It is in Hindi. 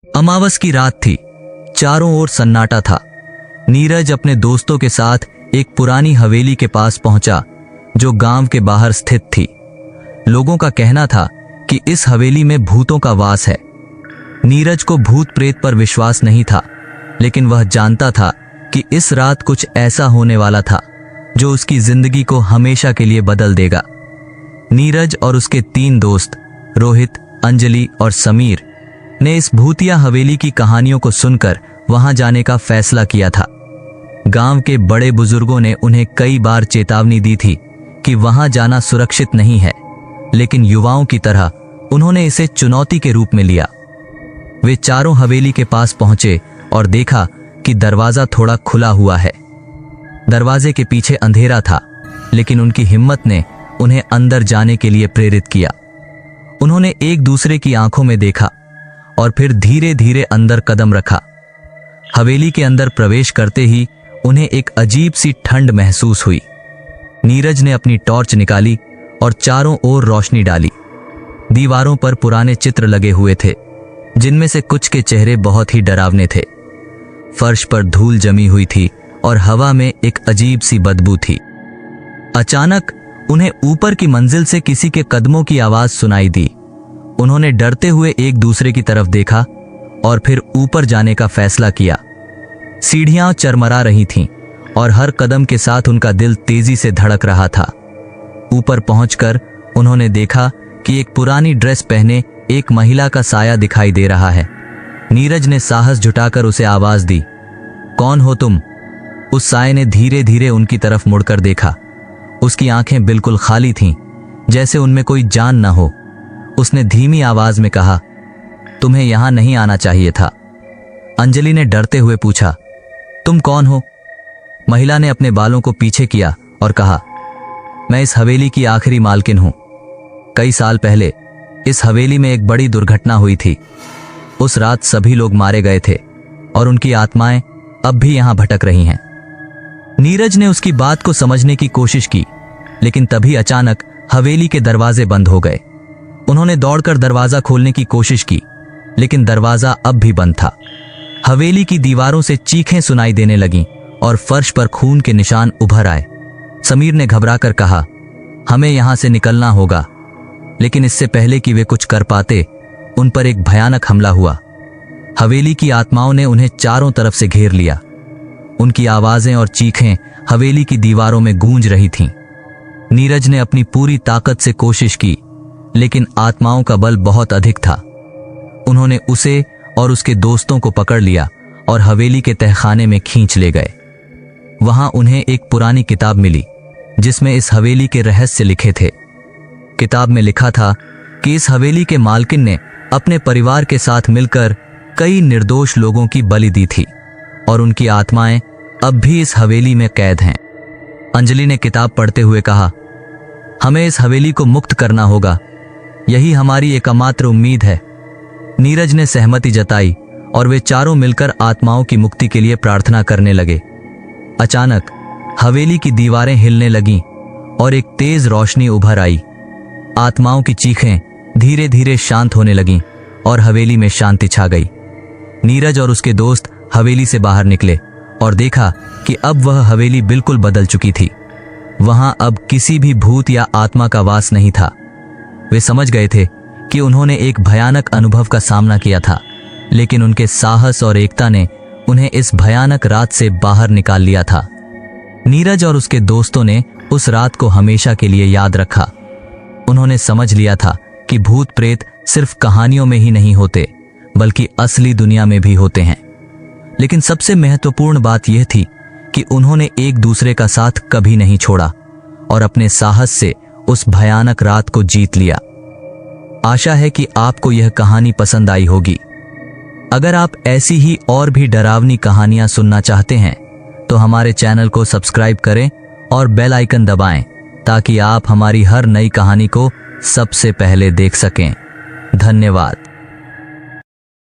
अमावस की रात थी। चारों ओर सन्नाटा था। नीरज अपने दोस्तों के साथ एक पुरानी हवेली के पास पहुंचा जो गांव के बाहर स्थित थी। लोगों का कहना था कि इस हवेली में भूतों का वास है। नीरज को भूत प्रेत पर विश्वास नहीं था, लेकिन वह जानता था कि इस रात कुछ ऐसा होने वाला था जो उसकी जिंदगी को हमेशा के लिए बदल देगा। नीरज और उसके 3 दोस्त रोहित, अंजलि और समीर ने इस भूतिया हवेली की कहानियों को सुनकर वहां जाने का फैसला किया था। गांव के बड़े बुजुर्गों ने उन्हें कई बार चेतावनी दी थी कि वहां जाना सुरक्षित नहीं है, लेकिन युवाओं की तरह उन्होंने इसे चुनौती के रूप में लिया। वे चारों हवेली के पास पहुंचे और देखा कि दरवाजा थोड़ा खुला हुआ है। दरवाजे के पीछे अंधेरा था, लेकिन उनकी हिम्मत ने उन्हें अंदर जाने के लिए प्रेरित किया। उन्होंने एक दूसरे की आंखों में देखा और फिर धीरे धीरे अंदर कदम रखा। हवेली के अंदर प्रवेश करते ही उन्हें एक अजीब सी ठंड महसूस हुई। नीरज ने अपनी टॉर्च निकाली और चारों ओर रोशनी डाली। दीवारों पर पुराने चित्र लगे हुए थे, जिनमें से कुछ के चेहरे बहुत ही डरावने थे। फर्श पर धूल जमी हुई थी और हवा में एक अजीब सी बदबू थी। अचानक उन्हें ऊपर की मंजिल से किसी के कदमों की आवाज सुनाई दी। उन्होंने डरते हुए एक दूसरे की तरफ देखा और फिर ऊपर जाने का फैसला किया। सीढ़ियां चरमरा रही थीं और हर कदम के साथ उनका दिल तेजी से धड़क रहा था। ऊपर पहुंचकर उन्होंने देखा कि एक पुरानी ड्रेस पहने एक महिला का साया दिखाई दे रहा है। नीरज ने साहस जुटाकर उसे आवाज दी, कौन हो तुम? उस साये ने धीरे धीरे उनकी तरफ मुड़कर देखा। उसकी आंखें बिल्कुल खाली थीं, जैसे उनमें कोई जान न हो। उसने धीमी आवाज में कहा, तुम्हें यहां नहीं आना चाहिए था। अंजलि ने डरते हुए पूछा, तुम कौन हो? महिला ने अपने बालों को पीछे किया और कहा, मैं इस हवेली की आखिरी मालकिन हूं। कई साल पहले इस हवेली में एक बड़ी दुर्घटना हुई थी। उस रात सभी लोग मारे गए थे और उनकी आत्माएं अब भी यहां भटक रही हैं। नीरज ने उसकी बात को समझने की कोशिश की, लेकिन तभी अचानक हवेली के दरवाजे बंद हो गए। उन्होंने दौड़कर दरवाजा खोलने की कोशिश की, लेकिन दरवाजा अब भी बंद था। हवेली की दीवारों से चीखें सुनाई देने लगीं और फर्श पर खून के निशान उभर आए। समीर ने घबराकर कहा, हमें यहां से निकलना होगा। लेकिन इससे पहले कि वे कुछ कर पाते, उन पर एक भयानक हमला हुआ। हवेली की आत्माओं ने उन्हें चारों तरफ से घेर लिया। उनकी आवाजें और चीखें हवेली की दीवारों में गूंज रही थीं। नीरज ने अपनी पूरी ताकत से कोशिश की, लेकिन आत्माओं का बल बहुत अधिक था। उन्होंने उसे और उसके दोस्तों को पकड़ लिया और हवेली के तहखाने में खींच ले गए। वहां उन्हें एक पुरानी किताब मिली, जिसमें इस हवेली के रहस्य लिखे थे। किताब में लिखा था कि इस हवेली के मालकिन ने अपने परिवार के साथ मिलकर कई निर्दोष लोगों की बलि दी थी और उनकी आत्माएं अब भी इस हवेली में कैद हैं। अंजलि ने किताब पढ़ते हुए कहा, हमें इस हवेली को मुक्त करना होगा। यही हमारी एकमात्र उम्मीद है। नीरज ने सहमति जताई और वे चारों मिलकर आत्माओं की मुक्ति के लिए प्रार्थना करने लगे। अचानक हवेली की दीवारें हिलने लगीं और एक तेज रोशनी उभर आई। आत्माओं की चीखें धीरे धीरे शांत होने लगीं और हवेली में शांति छा गई। नीरज और उसके दोस्त हवेली से बाहर निकले और देखा कि अब वह हवेली बिल्कुल बदल चुकी थी। वहां अब किसी भी भूत या आत्मा का वास नहीं था। वे समझ गए थे कि उन्होंने एक भयानक अनुभव का सामना किया था, लेकिन उनके साहस और एकता ने उन्हें इस भयानक रात से बाहर निकाल लिया था। नीरज और उसके दोस्तों ने उस रात को हमेशा के लिए याद रखा। उन्होंने समझ लिया था कि भूत प्रेत सिर्फ कहानियों में ही नहीं होते, बल्कि असली दुनिया में भी होते हैं। लेकिन सबसे महत्वपूर्ण बात यह थी कि उन्होंने एक दूसरे का साथ कभी नहीं छोड़ा और अपने साहस से उस भयानक रात को जीत लिया। आशा है कि आपको यह कहानी पसंद आई होगी। अगर आप ऐसी ही और भी डरावनी कहानियां सुनना चाहते हैं तो हमारे चैनल को सब्सक्राइब करें और बेल आइकन दबाएं, ताकि आप हमारी हर नई कहानी को सबसे पहले देख सकें। धन्यवाद।